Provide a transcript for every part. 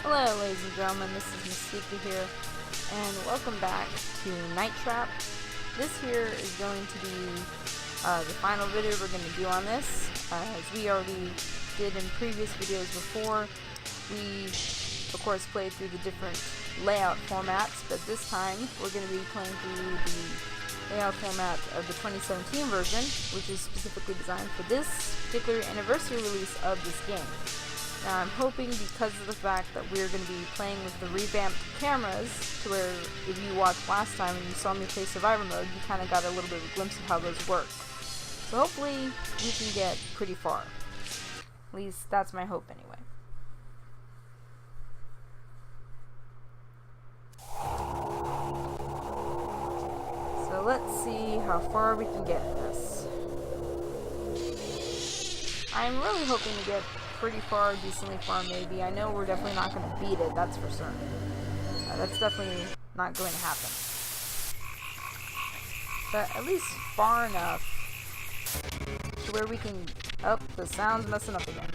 Hello ladies and gentlemen, this is Mistica here, and welcome back to Night Trap. This here is going to be the final video we're going to do on this. As we already did in previous videos before, we of course played through the different layout formats, but this time we're going to be playing through the layout format of the 2017 version, which is specifically designed for this particular anniversary release of this game. Now, I'm hoping, because of the fact that we're going to be playing with the revamped cameras, to where if you watched last time and you saw me play survivor mode, you kind of got a little bit of a glimpse of how those work. So hopefully we can get pretty far. At least that's my hope anyway. So let's see how far we can get in this. I'm really hoping to get pretty far, decently far maybe. I know we're definitely not going to beat it, that's for certain. That's definitely not going to happen. But at least far enough to where we can... Oh, the sound's messing up again.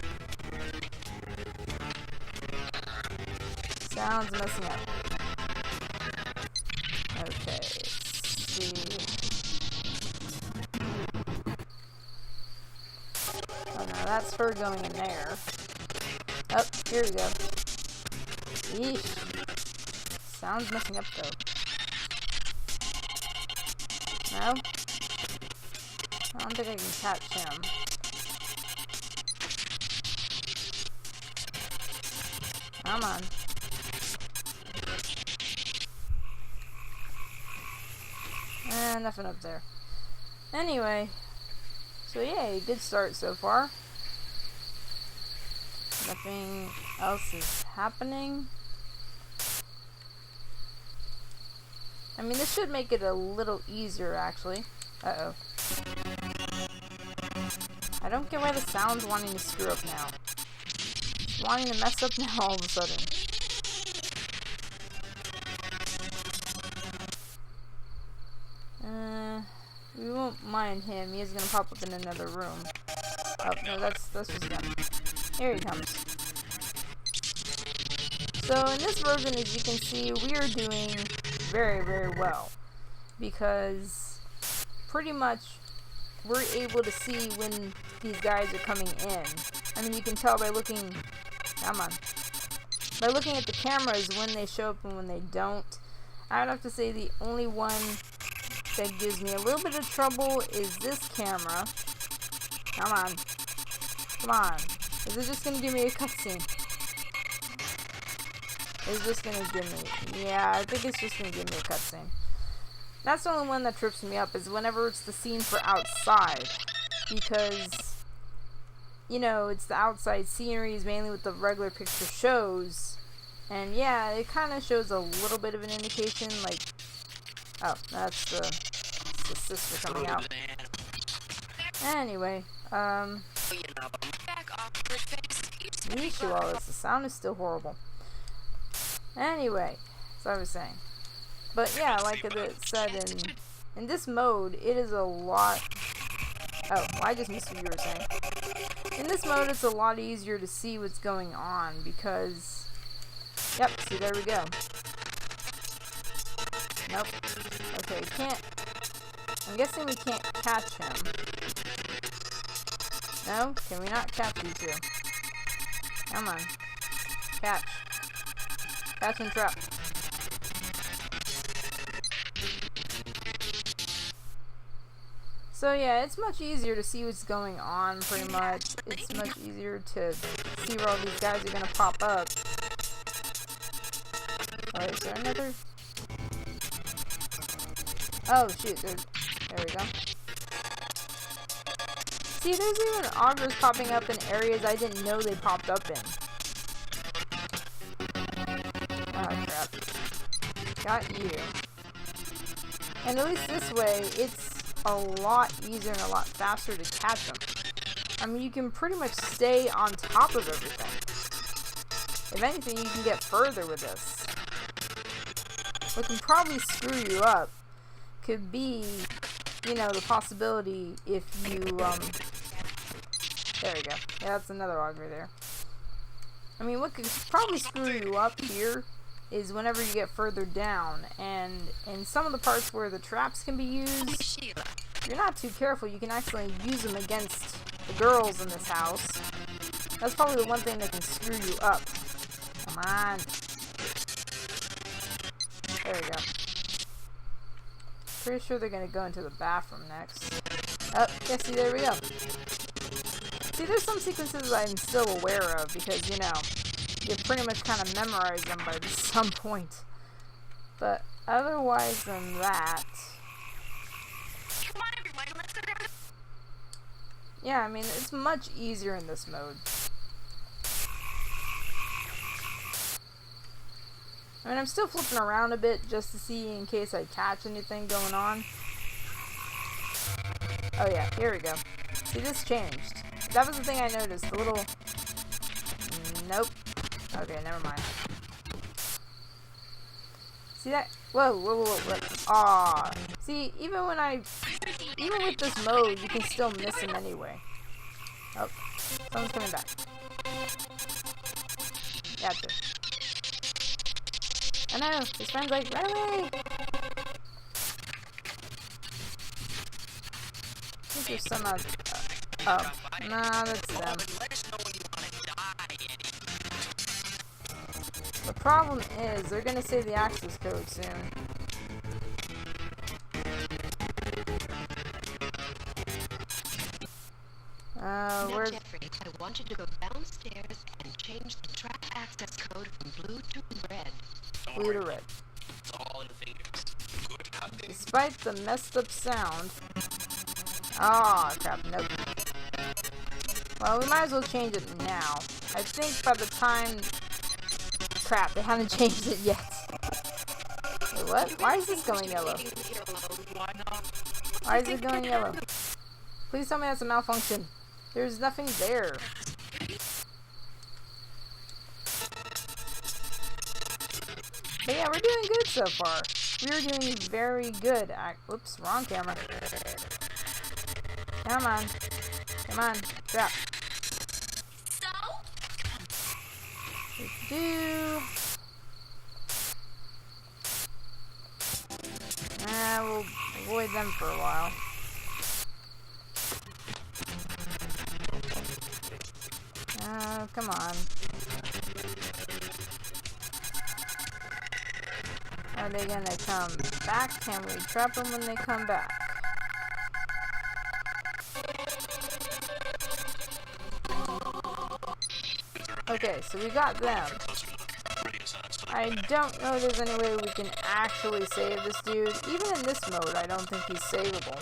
Sound's messing up. Okay, let's see. Oh no, that's her going in there. Oh, here we go. Yeesh. Sound's messing up though. No? I don't think I can catch him. Come on. Nothing up there. Anyway. So yay, good start so far. Nothing else is happening. I mean, this should make it a little easier, actually. Uh-oh. I don't get why the sound's wanting to screw up now. It's wanting to mess up now all of a sudden. We won't mind him. He is gonna pop up in another room. Oh, no, that's just him. Here he comes. So in this version, as you can see, we are doing very, very well. Because pretty much we're able to see when these guys are coming in. I mean, you can tell by looking... Come on. By looking at the cameras when they show up and when they don't. I would have to say the only one that gives me a little bit of trouble is this camera. Come on. Come on. Is it just gonna give me a cutscene? It's just gonna give me... Yeah, I think it's just gonna give me a cutscene. That's the only one that trips me up, is whenever it's the scene for outside. Because, you know, it's the outside sceneries, mainly with the regular picture shows. And yeah, it kind of shows a little bit of an indication, like... Oh, that's the sister coming out. Anyway, Nishiwalas, the sound is still horrible. Anyway, as I was saying. But yeah, like it said, in this mode, it is a lot... Oh, well, I just missed what you were saying. In this mode, it's a lot easier to see what's going on, because... Yep, see, there we go. Nope. Okay, we can't... I'm guessing we can't catch him. No? Can we not catch you two? Come on. Catch. Catch and trap. So yeah, it's much easier to see what's going on, pretty much. It's much easier to see where all these guys are gonna pop up. Oh, is there another? Oh shoot, there we go. See, there's even augers popping up in areas I didn't know they popped up in. Oh crap. Got you. And at least this way, it's a lot easier and a lot faster to catch them. I mean, you can pretty much stay on top of everything. If anything, you can get further with this. What can probably screw you up could be, you know, the possibility if you, there we go. Yeah, that's another auger there. I mean, what could probably screw you up here is whenever you get further down, and in some of the parts where the traps can be used, if you're not too careful, you can actually use them against the girls in this house. That's probably the one thing that can screw you up. Come on. There we go. Pretty sure they're gonna go into the bathroom next. Oh, yeah, see, there we go. See, there's some sequences I'm still aware of because, you know, you pretty much kind of memorize them by some point. But otherwise than that... Yeah, I mean, it's much easier in this mode. I mean, I'm still flipping around a bit just to see in case I catch anything going on. Oh yeah, here we go. See, this changed. That was the thing I noticed. The little... Nope. Okay, never mind. See that? Whoa, whoa, whoa, whoa. Aww. See, even with this mode, you can still miss him anyway. Oh, someone's coming back. Gotcha. I know, his friend's like, run away! I think there's some oh, nah, that's them. The problem is, they're gonna say the access code soon. Where's... Jeffrey, I want you to go downstairs and change the track access code from blue to red. Blue to red. It's all in the fingers. Good hunting. Despite the messed up sound... Oh, crap, nope. Well, we might as well change it now. I think by the time... Crap, they haven't changed it yet. Wait, what? Why is this going yellow? Why is it going yellow? Please tell me that's a malfunction. There's nothing there. But yeah, we're doing good so far. We're doing very good. Whoops, wrong camera. Come on. Come on. Drop. Do. We'll avoid them for a while. Come on. Are they gonna come back? Can we trap them when they come back? Okay, so we got them. I don't know if there's any way we can actually save this dude. Even in this mode, I don't think he's savable.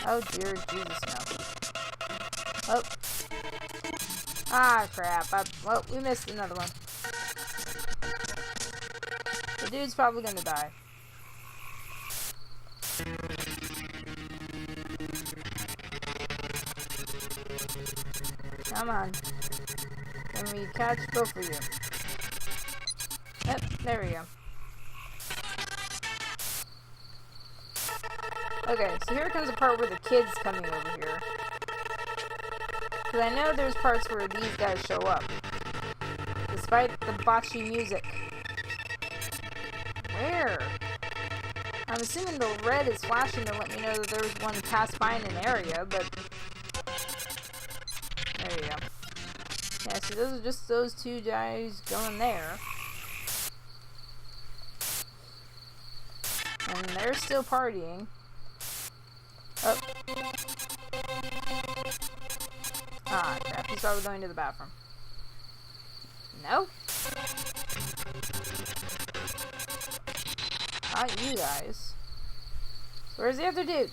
Oh dear Jesus, no. Oh. Ah, crap. Well, we missed another one. The dude's probably gonna die. Come on. Can we catch both of you? Yep, there we go. Okay, so here comes the part where the kid's coming over here. Because I know there's parts where these guys show up. Despite the botchy music. Where? I'm assuming the red is flashing to let me know that there's one passed by in an area, but... There you go. Yeah, so those are just those two guys going there. And they're still partying. Oh. Ah, crap. He's probably going to the bathroom. No? Not you guys. Where's the other dude?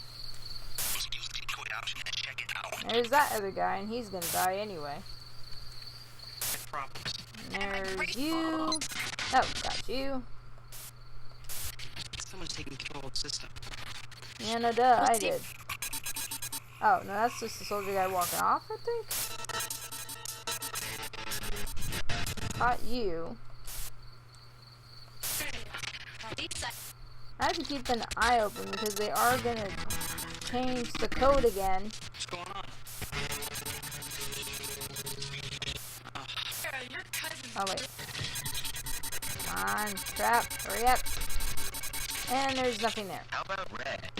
There's that other guy, and he's gonna die anyway. There's you. Oh, got you. Someone's taking control of the system. Yeah, no, duh, I did. Oh, no, that's just the soldier guy walking off, I think? Got you. I have to keep an eye open because they are gonna change the code again. What's going on? Oh, wait. Come on, trap. Hurry up. And there's nothing there. How about red?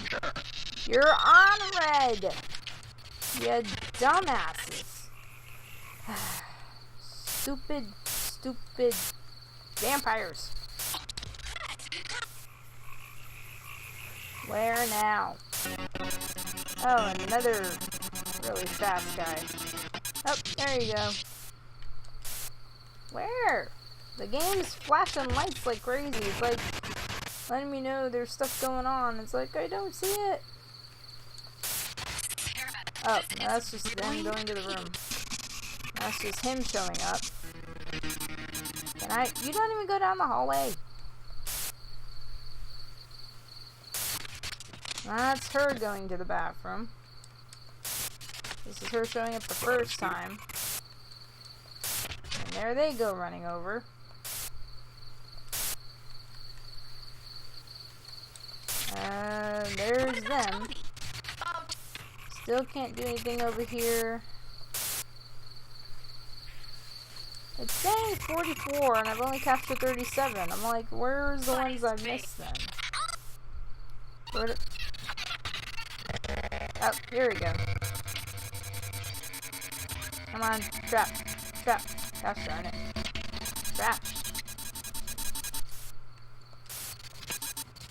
You're on red! You dumbasses. Stupid vampires. Where now? Oh, another really fast guy. Oh, there you go. Where? The game's flashing lights like crazy. It's like letting me know there's stuff going on. It's like I don't see it. Oh, no, that's just them going to the room. That's just him showing up. You don't even go down the hallway. That's her going to the bathroom. This is her showing up the first time. And there they go running over. There's them. Still can't do anything over here. It's saying 44 and I've only captured 37. I'm like, where's the ones I've missed then? Oh, here we go. Come on, trap. Gosh darn it. Trap.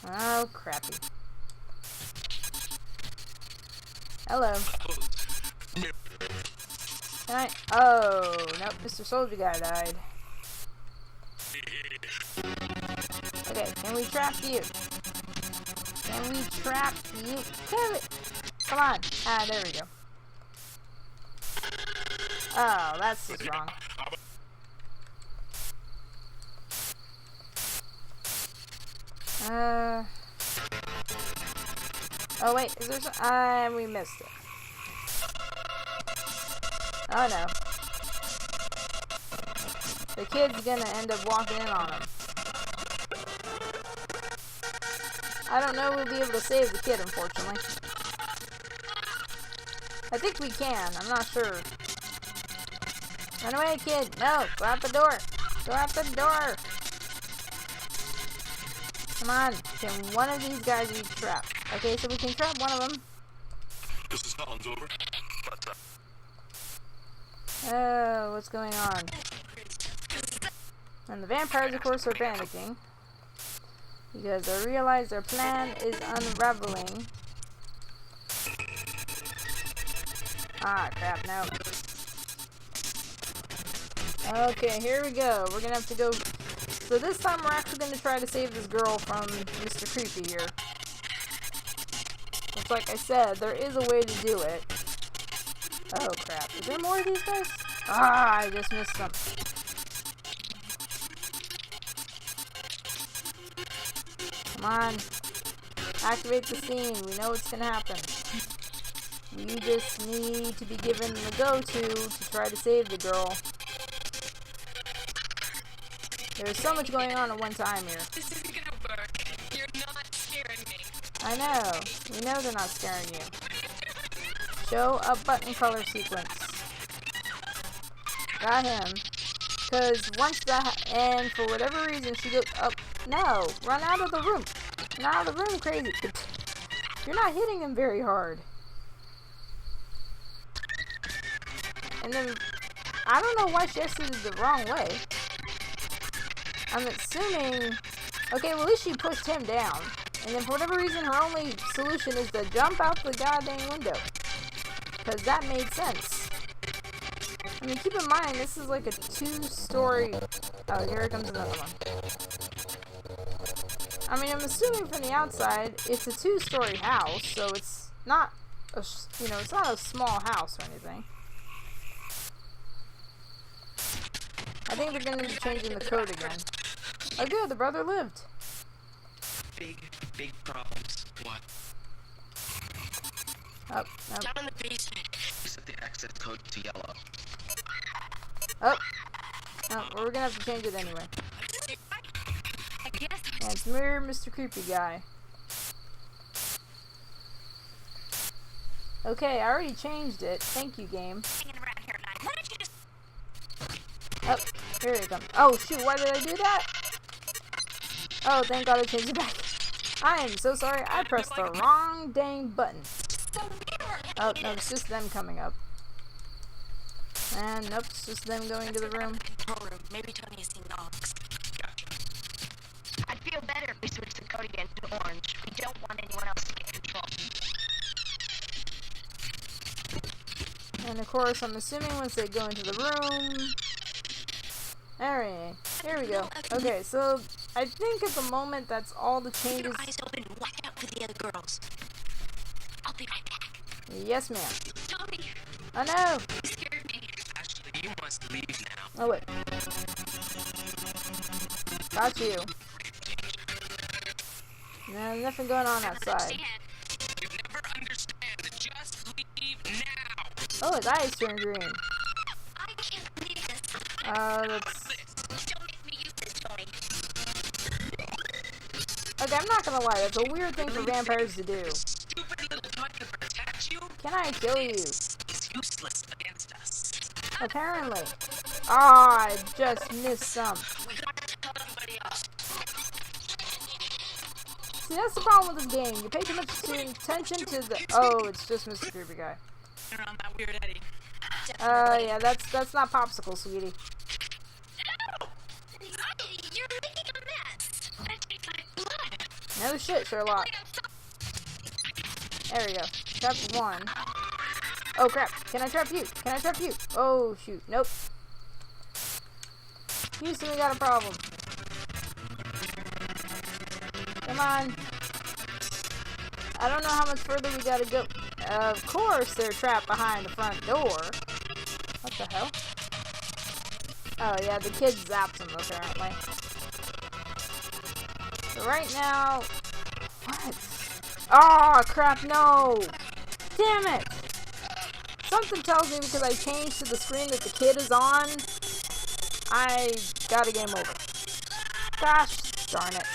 Oh, crappy. Hello. Oh, nope, Mr. Soldier Guy died. Okay, can we trap you? Can we trap you? Come on. Ah, there we go. Oh, that's just wrong. Oh wait, is there some? We missed it. Oh no. The kid's gonna end up walking in on him. I don't know we'll be able to save the kid, unfortunately. I think we can, I'm not sure. Run away, kid! No! Go out the door! Go out the door! Come on, can one of these guys be trapped? Okay, so we can trap one of them. This is Collins, over. Oh, what's going on? And the vampires, of course, are panicking. Because they realize their plan is unraveling. Ah, crap, no. Okay, here we go. We're gonna have to go. So this time we're actually gonna try to save this girl from Mr. Creepy here. It's like I said, there is a way to do it. Oh crap. Is there more of these guys? Ah, I just missed them. Come on. Activate the scene. We know what's gonna happen. You just need to be given the go-to try to save the girl. There's so much going on at one time here. This isn't gonna work. You're not scaring me. I know. We know they're not scaring you. Show a button color sequence. Got him. Because once that, and for whatever reason she goes up. No, run out of the room. Run out of the room, crazy. You're not hitting him very hard. And then, I don't know why she exited the wrong way. I'm assuming, okay, well at least she pushed him down. And then for whatever reason her only solution is to jump out the goddamn window. Because that made sense. I mean, keep in mind, this is like a 2-story... Oh, here comes another one. I mean, I'm assuming from the outside, it's a 2-story house, so it's not a, it's not a small house or anything. I think they're going to be changing the code again. Oh good, the brother lived. Big problems. What? Oh, no. Down in the basement. Set the access code to yellow. Oh. No, we're gonna have to change it anyway. I guess. Yeah, it's Mr. Creepy Guy. Okay, I already changed it. Thank you, game. Hanging around here, why don't you just... Oh, Here they come. Oh shoot, why did I do that? Oh, thank God I changed it back. I am so sorry, I pressed the wrong dang button. Oh, no, it's just them coming up. And nope, it's just them going to the room. Control room. Maybe Tony has seen Alex. I'd feel better if we switched the code again to orange. We don't want anyone else to get control. And of course, I'm assuming once they go into the room... Alright, here we go. Okay, so I think at the moment that's all the Keep changes... your eyes open and watch out for the other girls. I'll be right back. Yes, ma'am. Tony, Oh no! you scared me. Ashley, you must leave now. Oh wait. Got you. No, nothing going on outside. You never understand. Just leave now. Oh, his eyes turn green. I can't believe this. That's... Don't make me use this, Tony. Okay, I'm not gonna lie, that's a weird thing for vampires to do. Stupid little toy can protect you. Can I kill you? It's useless against us. Apparently. Ah, I just missed some. We gotta tell everybody else. See, that's the problem with this game. You pay too much attention to the... Oh, it's just Mr. Creepy Guy. Around that weird Eddie. Yeah, that's not Popsicle, sweetie. No! You're making a mess. That tastes like blood. No shit, Sherlock. There we go. Trap one. Oh crap, can I trap you? Can I trap you? Oh shoot, nope. Houston, we got a problem. Come on. I don't know how much further we gotta go. Of course they're trapped behind the front door. What the hell? Oh yeah, the kid zapped them apparently. So right now... What? Oh crap, no! Damn it! Something tells me because I changed to the screen that the kid is on, I got a game over. Gosh darn it.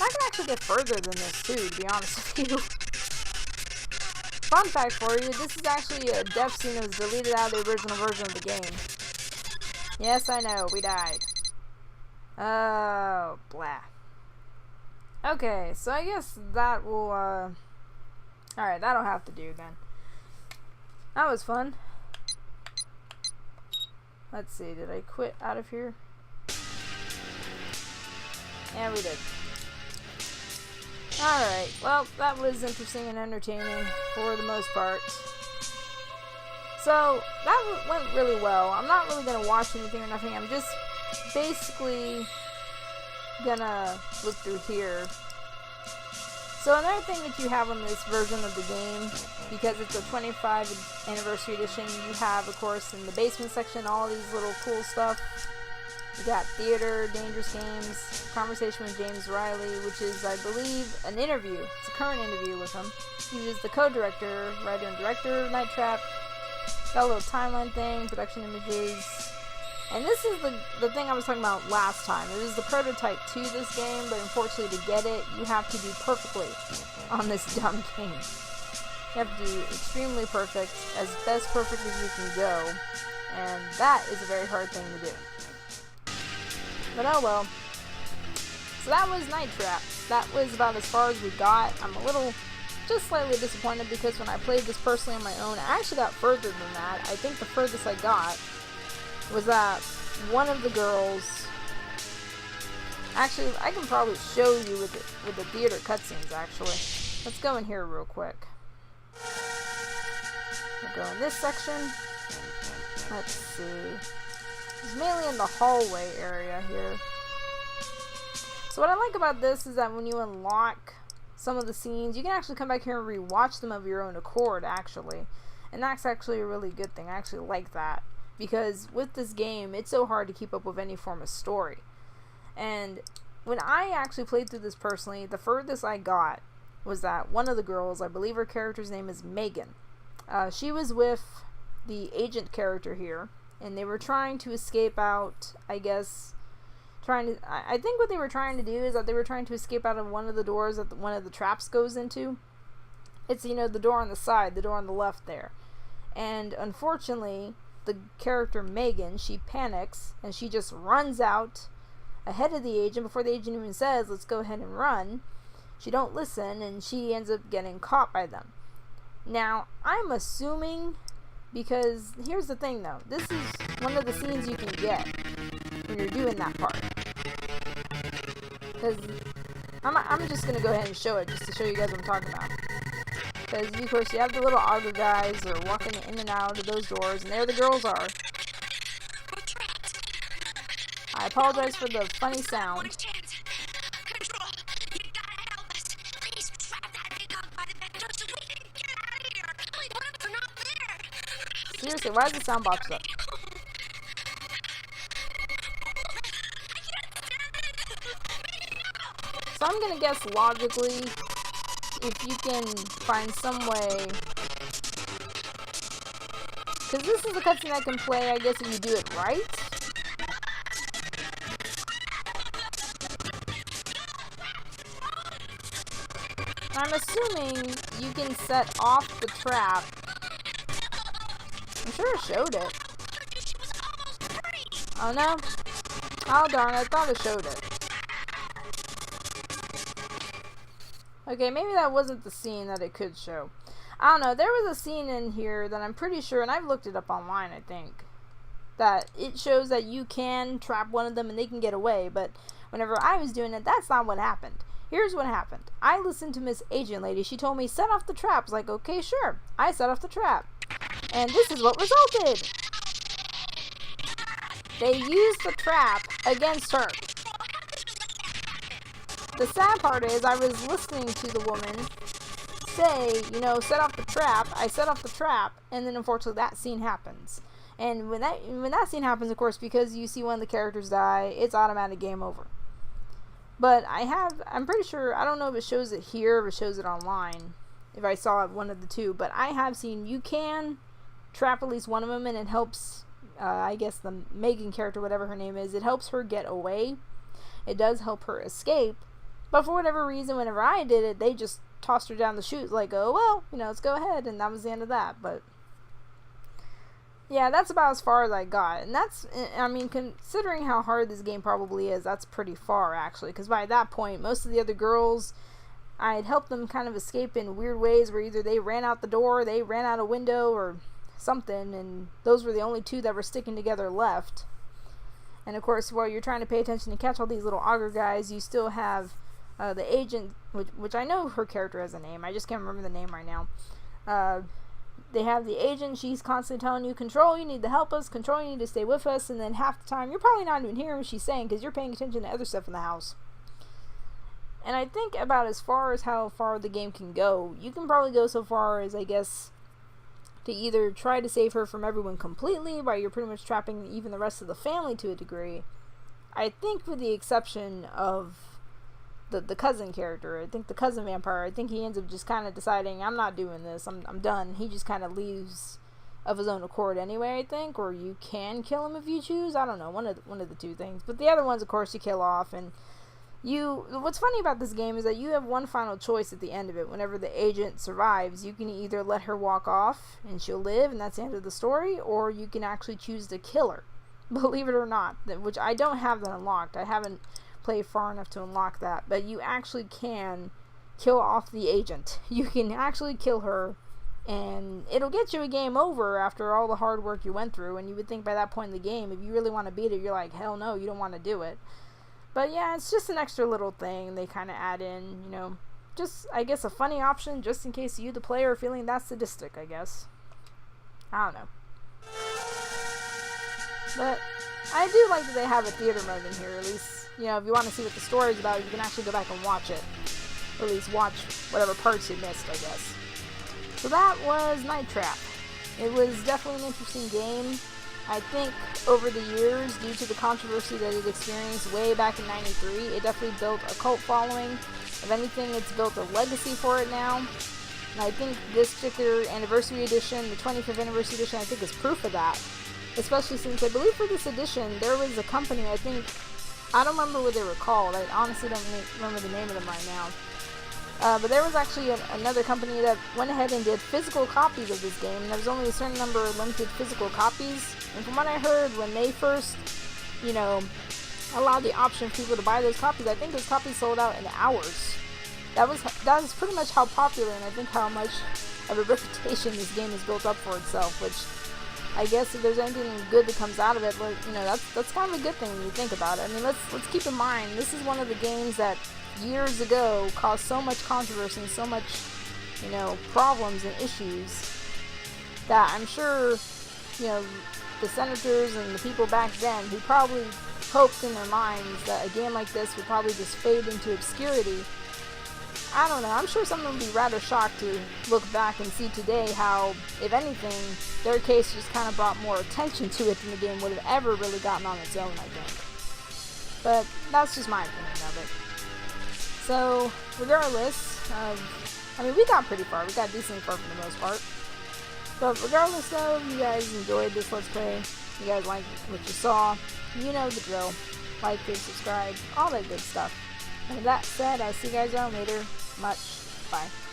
I can actually get further than this too, to be honest with you. Fun fact for you, this is actually a death scene that was deleted out of the original version of the game. Yes, I know, we died. Oh, blah. Okay, so I guess that will, alright, that'll have to do then. That was fun. Let's see, did I quit out of here? Yeah, we did. Alright, well, that was interesting and entertaining for the most part. So, that went really well. I'm not really going to watch anything or nothing. I'm just basically gonna look through here. So another thing that you have on this version of the game, because it's a 25th anniversary edition, you have, of course, in the basement section, all these little cool stuff. You got theater, dangerous games, conversation with James Riley, which is, I believe, an interview. It's a current interview with him. He is the co-director, writer and director of Night Trap. Got a little timeline thing, production images. And this is the thing I was talking about last time. It was the prototype to this game, but unfortunately to get it, you have to do perfectly on this dumb game. You have to do extremely perfect, as best perfect as you can go. And that is a very hard thing to do. But oh well. So that was Night Trap. That was about as far as we got. I'm a little, just slightly disappointed because when I played this personally on my own, I actually got further than that. I think the furthest I got was that one of the girls, actually I can probably show you with the theater cutscenes actually. Let's go in here real quick. We'll go in this section. Let's see. It's mainly in the hallway area here. So what I like about this is that when you unlock some of the scenes, you can actually come back here and rewatch them of your own accord actually. And that's actually a really good thing. I actually like that. Because with this game, it's so hard to keep up with any form of story. And when I actually played through this personally, the furthest I got was that one of the girls, I believe her character's name is Megan. She was with the agent character here, and they were trying to escape out, I guess, I think what they were trying to do is that they were trying to escape out of one of the doors that one of the traps goes into. It's, you know, the door on the side, the door on the left there. And unfortunately, the character Megan, she panics and she just runs out ahead of the agent before the agent even says, let's go ahead and run. She don't listen, and she ends up getting caught by them. Now, I'm assuming, because here's the thing though, this is one of the scenes you can get when you're doing that part. Because I'm just going to go ahead and show it, just to show you guys what I'm talking about. Because, of course, you have the little auger guys that are walking in and out of those doors, and there the girls are. I apologize for the funny sound. Seriously, why is the sound box up? So I'm gonna guess logically, if you can find some way, because this is a cutscene that can play, I guess, if you do it right. I'm assuming you can set off the trap. I'm sure it showed it. Oh no? Oh darn, I thought it showed it. Okay, maybe that wasn't the scene that it could show. I don't know, there was a scene in here that I'm pretty sure, and I've looked it up online, I think, that it shows that you can trap one of them and they can get away, but whenever I was doing it, that's not what happened. Here's what happened. I listened to Miss Agent Lady. She told me, set off the trap. I was like, okay, sure. I set off the trap. And this is what resulted. They used the trap against her. The sad part is, I was listening to the woman say, you know, set off the trap. I set off the trap, and then unfortunately that scene happens. And when that scene happens, of course, because you see one of the characters die, it's automatic game over. But I'm pretty sure, I don't know if it shows it here or if it shows it online, if I saw it, one of the two, but I have seen you can trap at least one of them, and it helps, I guess the Megan character, whatever her name is, it helps her get away. It does help her escape, but for whatever reason, whenever I did it, they just tossed her down the chute, like, oh, well, you know, let's go ahead, and that was the end of that. But yeah, that's about as far as I got, and that's, I mean, considering how hard this game probably is, that's pretty far, actually, because by that point, most of the other girls, I had helped them kind of escape in weird ways, where either they ran out the door, they ran out a window, or something, and those were the only two that were sticking together left. And of course, while you're trying to pay attention and catch all these little auger guys, you still have the agent, which I know her character has a name, I just can't remember the name right now. They have the agent, she's constantly telling you, Control, you need to help us, Control, you need to stay with us, and then half the time, you're probably not even hearing what she's saying, because you're paying attention to other stuff in the house. And I think about as far as how far the game can go, you can probably go so far as, I guess, to either try to save her from everyone completely, while you're pretty much trapping even the rest of the family to a degree. I think with the exception of the cousin character, I think the cousin vampire, I think he ends up just kind of deciding, I'm not doing this, I'm done. He just kind of leaves of his own accord anyway, I think, or you can kill him if you choose, I don't know, one of the two things. But the other ones, of course, you kill off, and what's funny about this game is that you have one final choice at the end of it. Whenever the agent survives, you can either let her walk off and she'll live and that's the end of the story, or you can actually choose to kill her, believe it or not, which I don't have that unlocked. I haven't played far enough to unlock that, but you actually can kill off the agent. You can actually kill her, and it'll get you a game over after all the hard work you went through. And you would think by that point in the game, if you really want to beat it, you're like, hell no, you don't want to do it. But yeah, it's just an extra little thing they kind of add in, you know, just, I guess, a funny option just in case you, the player, are feeling that sadistic, I guess. I don't know. But I do like that they have a theater mode in here, at least. You know, if you want to see what the story is about, you can actually go back and watch it. Or at least watch whatever parts you missed, I guess. So that was Night Trap. It was definitely an interesting game. I think over the years, due to the controversy that it experienced way back in '93, it definitely built a cult following. If anything, it's built a legacy for it now. And I think this particular anniversary edition, the 25th anniversary edition, I think is proof of that. Especially since I believe for this edition, there was a company, I don't remember what they were called. I honestly don't remember the name of them right now. But there was actually another company that went ahead and did physical copies of this game, and there was only a certain number of limited physical copies. And from what I heard, when they first, you know, allowed the option for people to buy those copies, I think those copies sold out in hours. That is pretty much how popular, and I think how much of a reputation this game has built up for itself, which I guess if there's anything good that comes out of it, well, you know, that's kind of a good thing when you think about it. I mean, let's keep in mind, this is one of the games that years ago caused so much controversy and so much, you know, problems and issues that I'm sure, you know, the senators and the people back then who probably hoped in their minds that a game like this would probably just fade into obscurity. I don't know, I'm sure some of them would be rather shocked to look back and see today how, if anything, their case just kind of brought more attention to it than the game would have ever really gotten on its own, I think. But that's just my opinion of it. So, regardless of, I mean, we got pretty far, we got decently far for the most part. But regardless of, you guys enjoyed this Let's Play, you guys liked what you saw, you know the drill. Like, subscribe, all that good stuff. And with that said, I'll see you guys around later. Much. Bye.